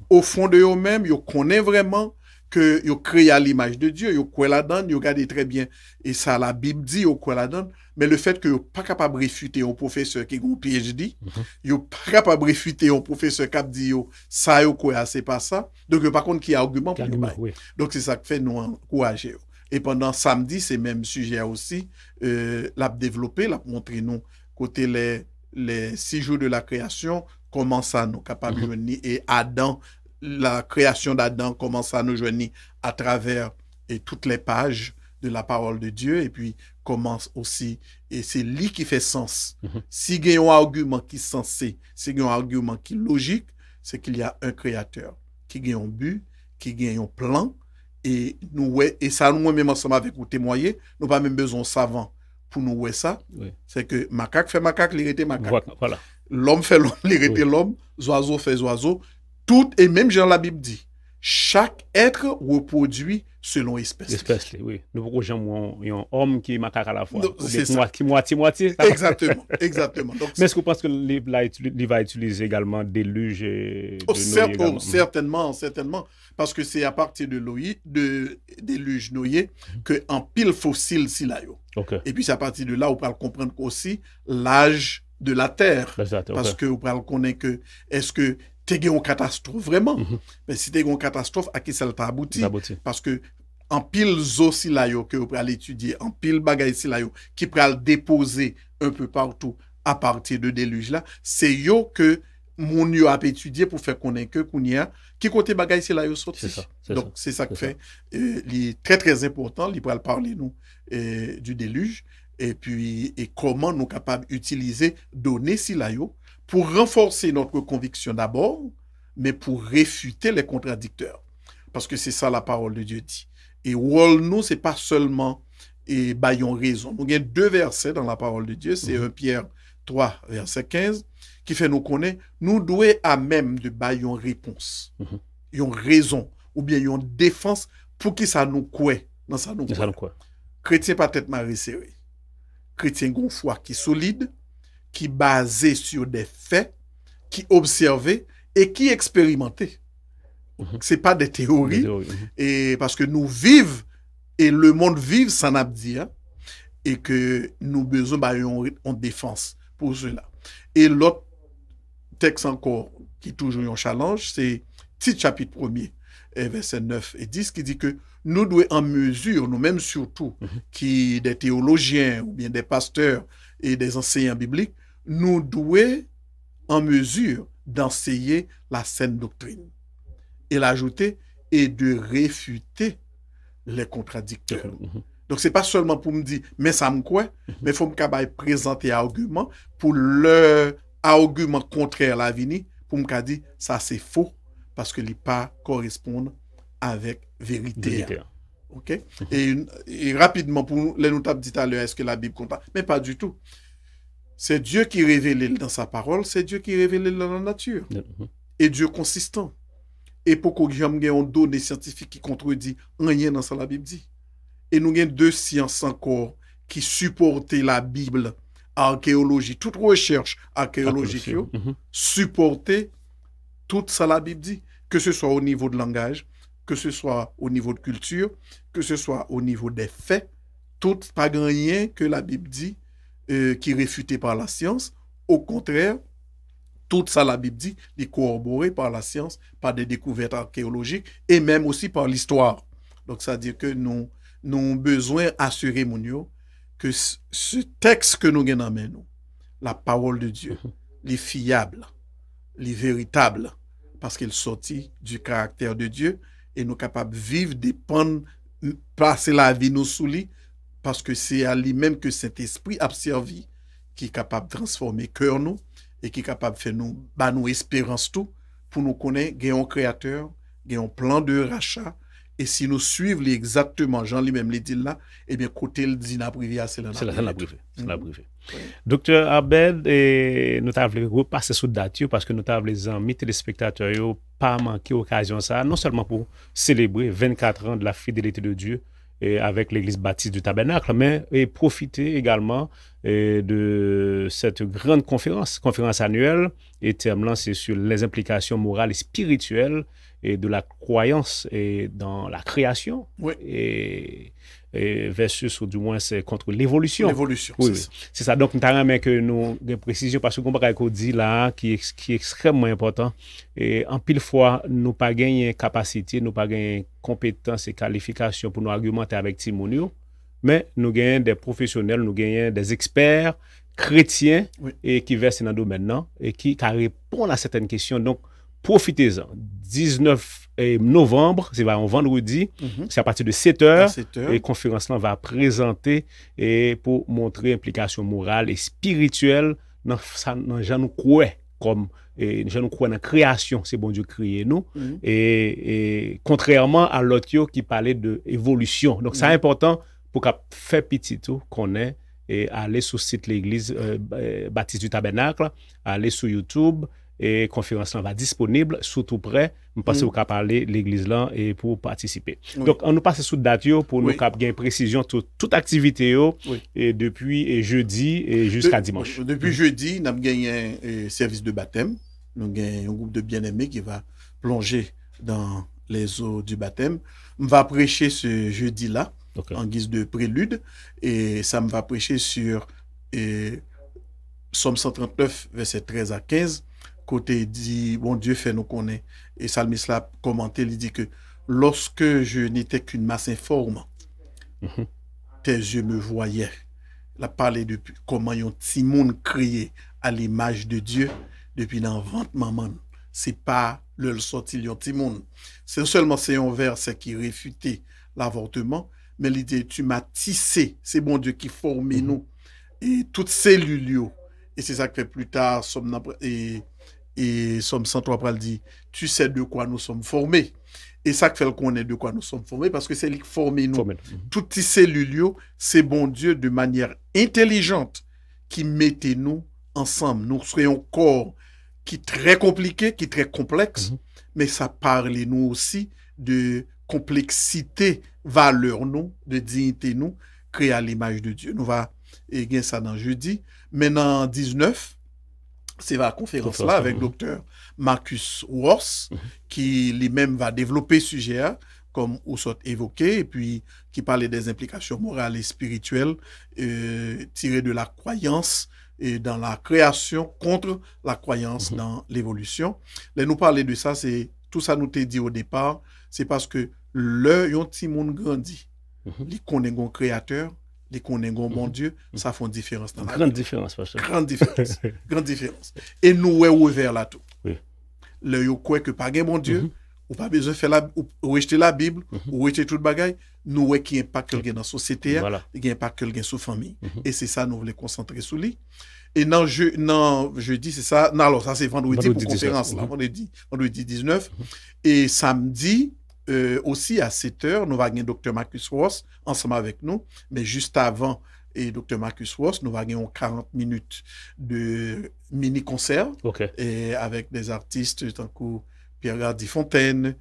Au fond de eux-mêmes, ils connaissent vraiment que yo créé à l'image de Dieu, yo quoi la donne, yo regardez très bien et ça la Bible dit yo quoi la donne, mais le fait que yo pas capable de réfuter un professeur qui a un PhD, yo pas capable de réfuter un professeur qui a dit yo ça yo quoi c'est pas ça. Donc par contre qui a argument pour nous. Oui. Donc c'est ça qui fait nous encourager. Et pendant samedi, c'est même sujet aussi l'a développé, l'a montré nous côté les 6 jours de la création, comment ça nous capable de venir et Adam, la création d'Adam, comment ça nous joignit à travers et toutes les pages de la parole de Dieu et puis commence aussi et c'est lui qui fait sens. Si il y a un argument qui est sensé, si il y a un argument qui est logique, c'est qu'il y a un créateur qui a un but, qui a un plan et nous et ça nous même ensemble avec vous témoigner, nous pas même besoin de savant pour nous voir ça. Oui. C'est que macaque fait macaque, il était macaque. Voilà. L'homme fait l'homme, il était l'homme, oiseau fait oiseau. Tout, et même Jean la Bible dit, chaque être reproduit selon espèce. Espèce, oui. Nous pouvons jamais un homme qui est macaque à la fois. C'est ça. Qui moitié. Exactement, exactement. Donc, mais est-ce que vous pensez que il va utiliser également déluge et certainement. Parce que c'est à partir de déluge Noé que en pile fossile si là yo. Okay. Et puis c'est à partir de là on peut comprendre aussi l'âge de la terre. Exact, okay. Parce que on peut connaître que est-ce que t'es une catastrophe vraiment? Mais si t'es une catastrophe, à qui ça t'a abouti? Parce que en pile zo si là yo que vous pouvez étudier, en pile bagay si là yo qui peut déposer un peu partout à partir de déluge là, c'est yo que mon yo a étudié pour faire connaître que kounia qui côté bagay c'est là yo sorti. Donc c'est ça que fait il très très important, il pourra parler nous du déluge et puis et comment nous capables d'utiliser données si là yo pour renforcer notre conviction d'abord, mais pour réfuter les contradicteurs. Parce que c'est ça la parole de Dieu dit. Et nous c'est pas seulement et baillons raison. Nous avons 2 versets dans la parole de Dieu, c'est 1 Pierre 3 verset 15 qui fait nous connaître, nous devons à même de bailler une réponse, une raison, ou bien une défense pour qui ça nous croit. Dans ça nous croit. Chrétien pas tête marée serrée. Chrétien gon foi qui solide, qui basé sur des faits, qui observé et qui expérimenté. C'est pas des théories. Et parce que nous vivons et le monde vive sans abdir et que nous besoin bailler en défense pour cela. Et l'autre texte encore qui est toujours un challenge, c'est Tite chapitre 1er, verset 9 et 10 qui dit que nous devons en mesure, nous-mêmes surtout, qui des théologiens ou bien des pasteurs et des enseignants bibliques, nous devons en mesure d'enseigner la saine doctrine. Et l'ajouter et de réfuter les contradicteurs. Donc, c'est pas seulement pour me dire, mais ça me quoi, mais il faut me présenter un argument pour leur argument contraire à l'avenir, pour me dire, ça c'est faux, parce que il pas correspondre avec vérité. OK? Et rapidement, pour les nous t'as dit tout à l'heure, est-ce que la Bible compte pas? Mais pas du tout. C'est Dieu qui révèle dans sa parole, c'est Dieu qui révèle dans la nature. Et Dieu consistant. Et pour qu'on ait un donné scientifique qui contredit rien dans ça la Bible dit. Et nous avons 2 sciences encore qui supportent la Bible, archéologie, toute recherche archéologique, supporter tout ça la Bible dit, que ce soit au niveau de langage, que ce soit au niveau de culture, que ce soit au niveau des faits, tout pas rien que la Bible dit qui est réfuté par la science. Au contraire, tout ça la Bible dit est corroboré par la science, par des découvertes archéologiques et même aussi par l'histoire. Donc ça veut dire que nous avons besoin d'assurer que ce texte que nous avons dans nous, la parole de Dieu, est fiable, est véritable, parce qu'il sortit du caractère de Dieu et nous sommes capables de vivre, dépendre, passer la vie nous sous lui, parce que c'est à lui-même que cet esprit a servi, qui est capable de transformer cœur nous et qui est capable de faire nous espérance tout pour nous connaître, qu'il y a un créateur, qu'il y a un plan de rachat. Et si nous suivons exactement, Jean lui-même les dit là, eh bien, côté le dit, c'est la privé. Docteur Abed, nous avons repassé sous date parce que nous avons les amis téléspectateurs pas manqué l'occasion ça, non seulement pour célébrer 24 ans de la fidélité de Dieu et avec l'église baptiste du Tabernacle, mais et profiter également de cette grande conférence annuelle, et terme là, c'est sur les implications morales et spirituelles et de la croyance et dans la création Oui. et versus, ou du moins, c'est contre l'évolution. L'évolution, Oui, c'est oui. ça. C'est ça. Donc, nous avons que nous des précisions parce que qu'on parle qu'on dit là qui est extrêmement important. Et en pile fois, nous pas gagner capacité, nous pas gagner compétences et qualifications pour nous argumenter avec Timounio, mais nous gagnons des professionnels, nous gagnons des experts chrétiens Oui. et qui versent dans le domaine là et qui répondent à certaines questions. Donc, profitez-en. 19 novembre, c'est un vendredi, c'est à partir de 7 À heures. 7 heures. Et conférence là va présenter et pour montrer implication morale et spirituelle dans ça dans gens nous croit comme et gens nous croit dans création, c'est bon Dieu créé nous et contrairement à l'autre yo qui parlait de évolution. Donc c'est important pour qu'a faire petit tout qu'on ait et aller sur le site l'église Baptiste du Tabernacle, aller sur YouTube et conférence là va disponible surtout prêt je pense qu'on peut parler l'église là et pour participer. Donc on nous passe sous date yo pour nous cap gain précision toute activité yo et depuis jeudi et jusqu'à dimanche. Depuis jeudi, nous avons gagné un service de baptême. Nous avons un groupe de bien-aimés qui va plonger dans les eaux du baptême. On va prêcher ce jeudi-là en guise de prélude et ça me va prêcher sur Psaume 139 verset 13 à 15. Côté dit, bon Dieu fait nous connaître. Et Salmis l'a commenté, il dit que lorsque je n'étais qu'une masse informe, tes yeux me voyaient. Il a parlé de comment un petit monde créé à l'image de Dieu depuis dans ventre maman. C'est pas le sorti un petit monde. C'est seulement c'est un verset qui réfutait l'avortement, mais l'idée tu m'as tissé, c'est bon Dieu qui formait nous et toutes cellules. Et c'est ça que fait plus tard et Somme 103 pral dit, tu sais de quoi nous sommes formés. Et ça que fait qu'on est de quoi nous sommes formés, parce que c'est lui qui forme nous. Toutes ces cellules, c'est bon Dieu de manière intelligente qui mettait nous ensemble. Nous serions un corps qui est très compliqué, qui est très complexe, mais ça parle nous aussi de complexité, valeur nous, de dignité nous, créée à l'image de Dieu. Nous va gagner ça dans jeudi. Maintenant, 19, c'est la conférence là avec docteur Marcus Ross qui lui-même va développer ce sujet comme vous avez évoqué et puis qui parlait des implications morales et spirituelles tirées de la croyance et dans la création contre la croyance dans l'évolution. Là nous parler de ça, c'est tout ça nous t'a dit au départ, c'est parce que le yon ti monde grandit, li connaît un créateur, les connaissons bon Dieu, ça fait une différence dans la vie. Grande différence, pasteur. Grande différence. Grande différence. Et nous, ouvert là tout. Oui. Le yo quoi que pas gain bon Dieu, ou pas besoin de faire ou rejeter la Bible, ou rejeter toute bagaille, nous qui impact quelqu'un dans la société, qui impact quelqu'un sur famille. Et c'est ça nous voulons concentrer sur lui. Et non, jeudi, c'est ça. Non, alors ça c'est vendredi pour conférence là, vendredi 19 et samedi aussi à 7 heures, nous allons Dr. Marcus Ross ensemble avec nous, mais juste avant et Dr. Marcus Ross, nous allons 40 minutes de mini-concert et avec des artistes tant que Pierre Gardy Fontaine,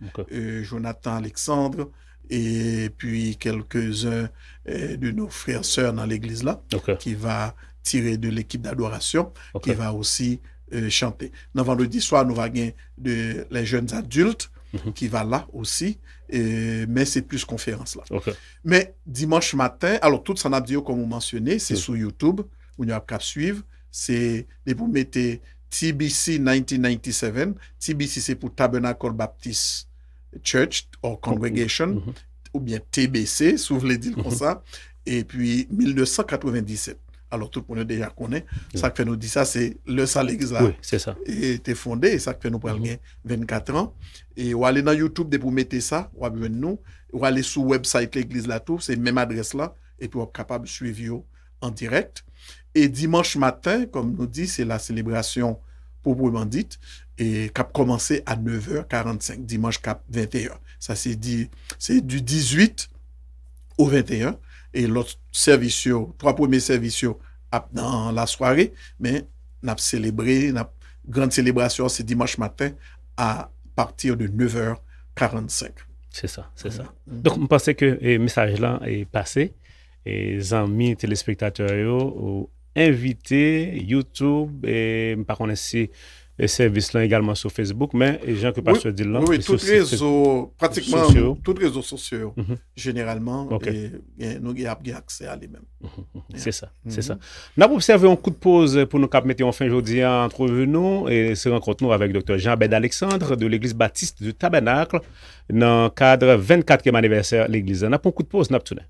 Jonathan Alexandre et puis quelques-uns de nos frères sœurs dans l'église là qui va tirer de l'équipe d'adoration qui va aussi chanter. Dans vendredi soir, nous allons les jeunes adultes qui va là aussi, mais c'est plus conférence là. Mais dimanche matin, alors tout ça n'a dit comme vous mentionnez, c'est sur YouTube, vous n'avez qu'à suivre, c'est vous mettez TBC 1997, TBC c'est pour Tabernacle Baptist Church or Congregation, ou bien TBC, si vous voulez dire comme ça, et puis 1997. Alors tout le monde déjà connaît. Ça que fait nous dit ça, c'est le Saléxa. Oui, c'est ça. Et était fondé, et ça que fait nous prendre 24 ans. Et ou aller dans YouTube, de pour mettre ça, ou besoin de nous, ou aller sur le website l'église là tout, c'est même adresse là, et puis on est capable de suivre en direct. Et dimanche matin, comme nous dit, c'est la célébration proprement dite, et qui a commencé à 9h45, dimanche cap 21h. Ça c'est du 18 au 21. Et l'autre service, 3 premiers services dans la soirée, mais on a célébré, grande célébration, c'est dimanche matin à partir de 9h45. C'est ça, c'est ça. Donc, je pense que le message là est passé. Et les amis téléspectateurs, invités, YouTube, et par contre, si service là également sur Facebook, mais les gens que pasteur dit là, oui, tous les réseaux, pratiquement tous les réseaux sociaux, généralement, nous avons accès à lui-même. C'est ça, c'est ça. Nous avons observé un coup de pause pour nous mettre en fin aujourd'hui entre nous et se rencontrer avec Dr. Jean-Abed Alexandre de l'Église baptiste du Tabernacle dans le cadre 24e anniversaire de l'Église. Nous avons un coup de pause, nous avons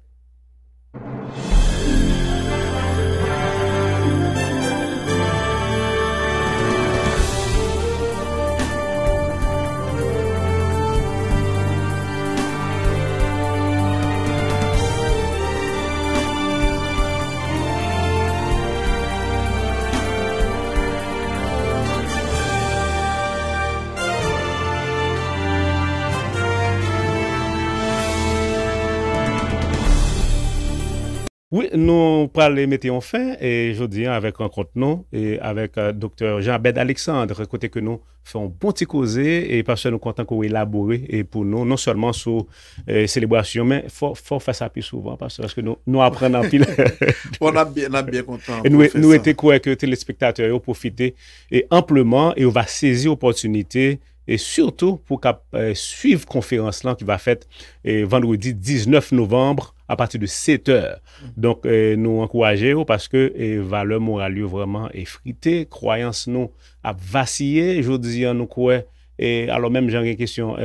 Oui, nous parlons mettre en fin et je dis avec un compte nous et avec Dr. Jean-Abed Alexandre côté que nous faisons bon petit causé et parce que nous comptons qu'on élaborer et pour nous non seulement sur célébration mais faut faire ça plus souvent parce que nous apprenons en pile. On a bien content. Et nous étions quoi que téléspectateurs ont profité et amplement et on va saisir l'opportunité et surtout pour suivre conférence là qui va faite vendredi 19 novembre à partir de 7 heures. Donc, nous encourageons parce que valeur morale vraiment effritée, croyance nous a vacillé. Je dis nous quoi et alors même j'ai une question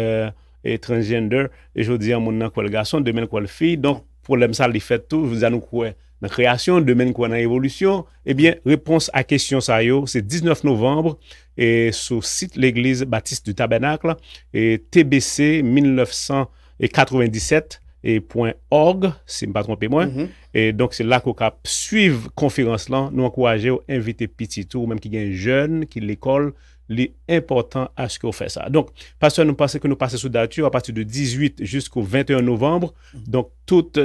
transgender et je dis mon nan quoi le garçon, demain quoi le fille. Donc, problème ça il fait tout, vous nous quoi dans création, demain quoi dans évolution. Eh bien, réponse à question ça yo, c'est 19 novembre et sur site l'église baptiste du Tabernacle et TBC 1997 et .org, si je ne me pas trompé moi. Et donc, c'est là qu'on peut suivre conférence là, nous encourager à inviter petit tout, ou même qui est jeune, qui l'école, l'important à ce qu'on fait ça. Donc, pasteur, nous pensons que nous passons sous dature à partir de 18 jusqu'au 21 novembre. Donc, toutes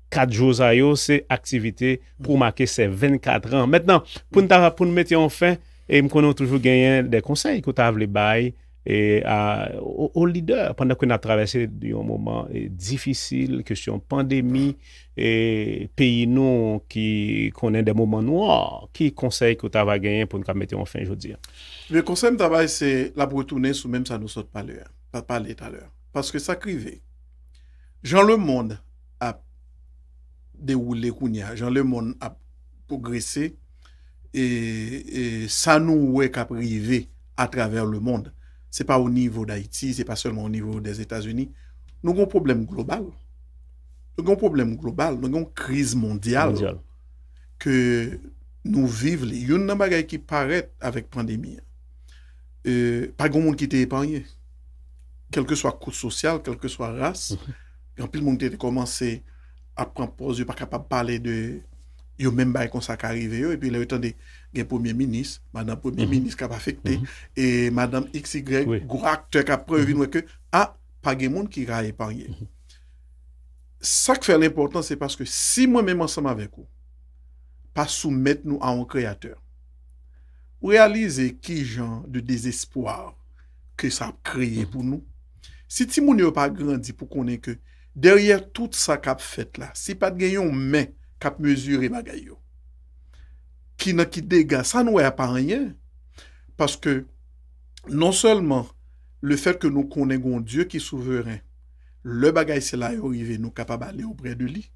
4 jours à eux, c'est activité pour marquer ces 24 ans. Maintenant, pour nous mettre en fin, et nous connaissons toujours gagné des conseils que tu as les bails et aux leaders pendant qu'on a traversé un moment difficile, question pandémie et pays nous qui connaît des moments noirs, qui conseille que tu as gagné pour nous mettre en fin aujourd'hui? Le conseil de travail c'est la retourner sous même ça nous saute pas l'heure, pas parler tout à l'heure parce que ça crivé. Jean le monde a déroulé kounya, Jean le monde a progressé et ça nous est qu'à privé à travers le monde. C'est pas au niveau d'Haïti, c'est pas seulement au niveau des États-Unis. Nous avons un problème global. Nous avons un problème global, nous avons une crise mondiale que nous vivons. Il y a une bagaille qui paraît avec la pandémie. Pas grand monde qui était épargné. Quel que soit coût social, quelle que soit race, quand tout le monde a commencé à prendre pause, pas capable de parler de yo même bail comme ça qui arrivé et puis là attendez le premier ministre madame premier ministre qui a affecté et madame XY gros acteur qui a prévu que pas de monde qui va épargner. Ça qui fait l'important c'est parce que si moi même ensemble avec vous pas soumettre nous à un créateur réaliser qui genre de désespoir que ça a créé pour nous. Si ti moun yo pas grandi pour connaître que derrière tout ça qu'a fait là, si pas de gagnant mais cap mesurer bagay yo qui dégâts ça nous est pas rien parce que non seulement le fait que nous connaissons Dieu qui est souverain le bagay c'est là arrivé nous capable aller auprès de lui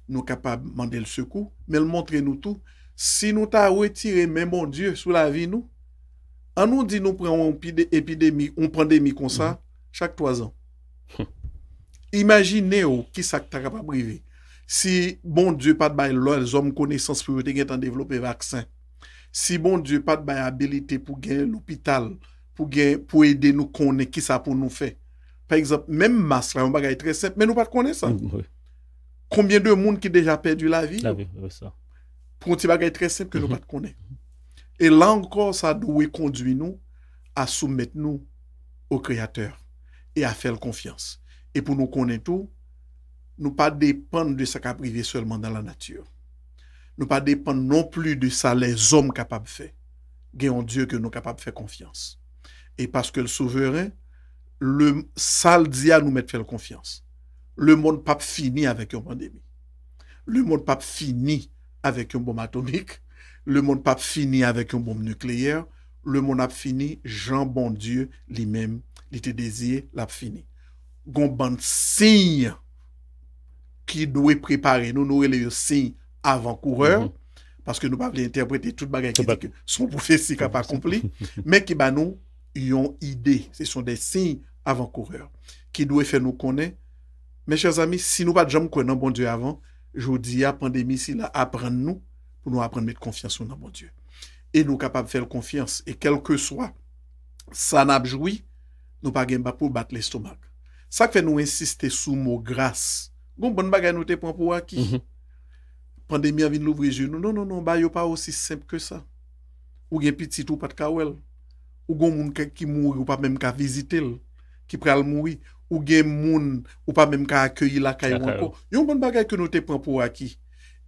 nous capable demander le secours mais le montrer nous tout si nous t'a retiré même bon Dieu sous la vie nous on nous dit nous prenons une épidémie une pandémie comme ça chaque 3 ans. Imaginez qui ça t'a capable privé. Si bon Dieu pas de bail les hommes connaissance pour développer vaccin. Si bon Dieu pas de bail habilité pour gagner l'hôpital pour aider nous connaître qui ça pour nous faire. Par exemple, même masque là un bagage très simple mais nous pas connaître ça. Combien de monde qui déjà perdu la vie? Ça. Pour un petit bagage très simple que nous pas connaître. Et là encore ça doit conduire nous à soumettre nous au créateur et à faire confiance. Et pour nous connaître tout, nous pas dépendre de ce qu'a privé seulement dans la nature. Nous pas dépendre non plus de ça les hommes capables de faire. Gagnons Dieu que nous capables de faire confiance. Et parce que le souverain, le sale dit à nous mettre faire confiance. Le monde pas fini avec une pandémie. Le monde pas fini avec une bombe atomique. Le monde pas fini avec une bombe nucléaire. le monde a fini, Jean bon Dieu lui-même, il était désiré, l'a fini. Gon ban signe qui doit préparer nous les signes avant-coureurs, parce que nous ne pouvons pas interpréter toute bagarre qui dit que son prophétie n'a pas accompli, mais qui ba nous une idée. Ce sont des signes avant-coureurs qui doivent faire nous connaître. Mes chers amis, si nous ne pas jamais connaître bon Dieu avant, je vous dis, la pandémie, si là, apprendre nous, pour nous apprendre à mettre confiance dans bon Dieu. Et nous capables de faire confiance. Et quel que soit, ça n'a pas joui, nous pas gain pour battre l'estomac. Ça fait nous insister sur le mot grâce. Bon, bonne bagaille nous te prend pour acquis. Pandémie a vient l'ouvrir les yeux. Non, bah, yo pas aussi simple que ça. Ou gen petit ou pas de kawel. Ou gen moun qui mouri ou pas même qu'à visiter, qui pral mourir. Ou gen moun ou pas même qu'à accueillir la caille encore. Yon bonne bagaille que nous te prend pour acquis.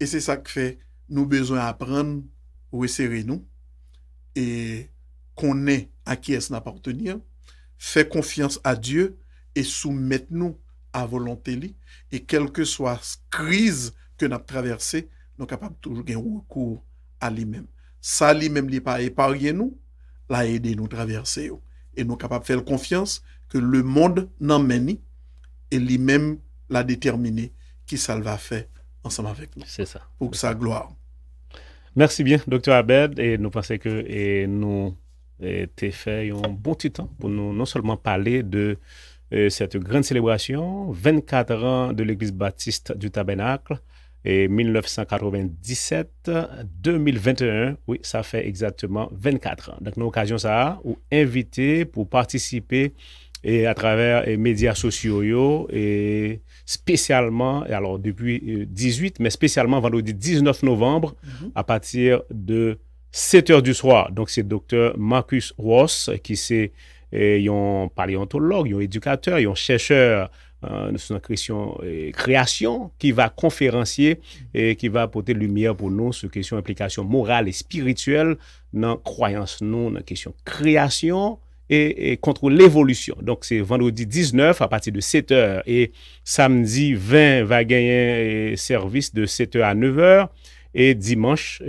Et c'est ça que fait nous besoin apprendre, resserrer nous et connaître à qui est-ce n'appartenir, faire confiance à Dieu et soumettre nous à volonté li. Et quelle que soit crise que nous avons traversée, nous sommes capables toujours de recours à lui-même. Ça, lui-même, il pas épargné nous, l'a aidé nous traverser. Et nous sommes capables de faire confiance que le monde n'emmène et lui-même l'a déterminé qui ça va faire ensemble avec nous. C'est ça. Pour sa gloire. Merci bien, Dr. Abed. Et nous pensons que nous avons fait un bon petit temps pour nous non seulement parler de cette grande célébration, 24 ans de l'Église baptiste du Tabernacle, et 1997-2021, oui, ça fait exactement 24 ans. Donc, nous avons l'occasion ça, ou invité pour participer et à travers les médias sociaux et spécialement, alors depuis 18, mais spécialement vendredi 19 novembre à partir de 7 h du soir. Donc, c'est Dr. Marcus Ross qui c'est un paléontologue, un éducateur, un chercheur sur la création qui va conférencier et qui va apporter lumière pour nous sur question implication morale et spirituelle dans croyance nous dans question création et contre l'évolution. Donc c'est vendredi 19 à partir de 7 h et samedi 20 va gagner service de 7 h à 9 h et dimanche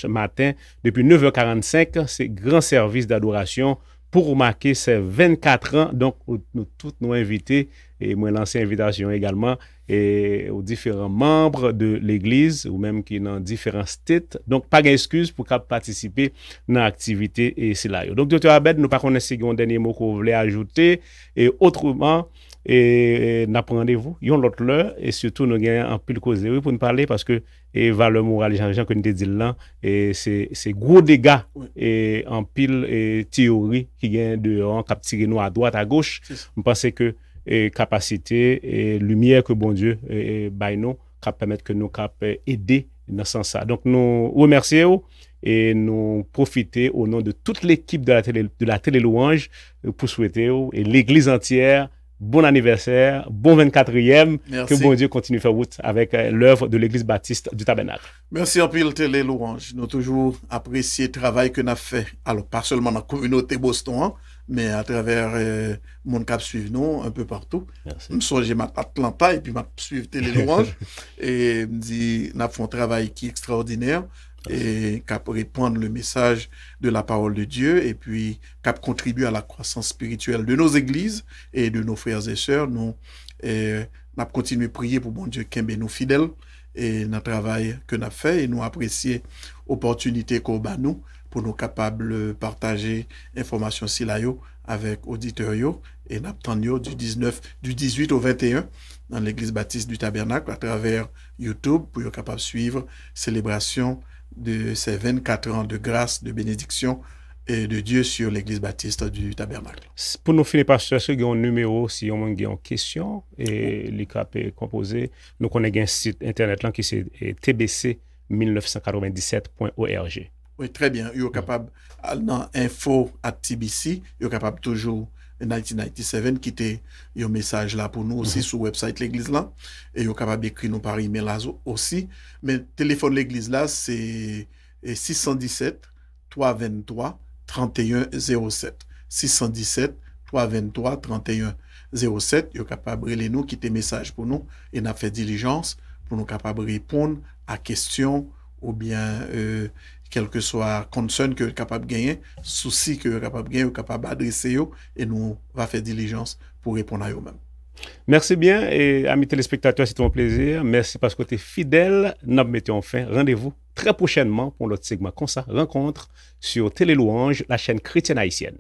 matin depuis 9h45 c'est grand service d'adoration pour marquer ces 24 ans. Donc, nous tous nous invités, et moi lancer invitation également et aux différents membres de l'Église, ou même qui dans différents states. Donc, pas d'excuse pour participer dans l'activité et c'est là. Donc, Dr. Abed, nous pas connaissons un dernier mot que vous voulez ajouter, et autrement, et nous rendez-vous, yon l'autre l'heure, et surtout nous gagnons en pile cause pour nous parler parce que et valeur morale Jean-Jean que nous te dit là et c'est gros dégâts et en pile et théorie qui gagne dehors cap tirer nous à droite à gauche. On pense que capacité et lumière que bon Dieu bail nous cap permettre que nous cap aider dans ce sens ça. Donc nous remercions et nous profiter au nom de toute l'équipe de la télé louange pour souhaiter et l'église entière bon anniversaire, bon 24e. Merci. Que bon Dieu continue de faire route avec l'œuvre de l'Église baptiste du Tabernacle. Merci en pile télé louange. Nous toujours apprécié le travail que nous avons fait. Alors, pas seulement dans la communauté Boston, hein, mais à travers mon cap suivre nous un peu partout. Merci. Je suis à Atlanta et puis je suivre télé louange. Et me dit, nous avons fait un travail qui est extraordinaire. Et cap répondre le message de la parole de Dieu et puis cap contribuer à la croissance spirituelle de nos églises et de nos frères et sœurs. Nous avons continué à prier pour bon Dieu qui est nous fidèles et notre travail que nous avons fait et nous apprécier l'opportunité qu'on a nous pour nous capables de partager information si là avec auditeurs et nous du 18 au 21 dans l'église baptiste du Tabernacle à travers YouTube pour être capable de suivre célébration de ces 24 ans de grâce, de bénédiction et de Dieu sur l'église baptiste du Tabernacle. Pour nous finir, pasteur, si vous avez un numéro, si vous avez une question, et les cap est composé, nous connaissons un site internet là qui c'est tbc1997.org. Oui, très bien. Vous êtes capable, dans info@tbc, vous êtes capable toujours 1997 qui était un message là pour nous aussi sur le website l'église là et vous capable d'écrire nous par email là aussi mais téléphone l'église là c'est 617 323 3107 617 323 3107 vous capable de nous quitter message pour nous et n'a fait diligence pour nous capable répondre à questions ou bien quel que soit concern que capable de gagner, souci que capable de gagner, capable d'adresser, et nous va faire diligence pour répondre à eux-mêmes. Merci bien et amis téléspectateurs, c'est un plaisir. Merci parce que tu es fidèle. Nous mettons fin. Rendez-vous très prochainement pour l'autre segment comme ça, rencontre sur Télé Louange, la chaîne chrétienne haïtienne.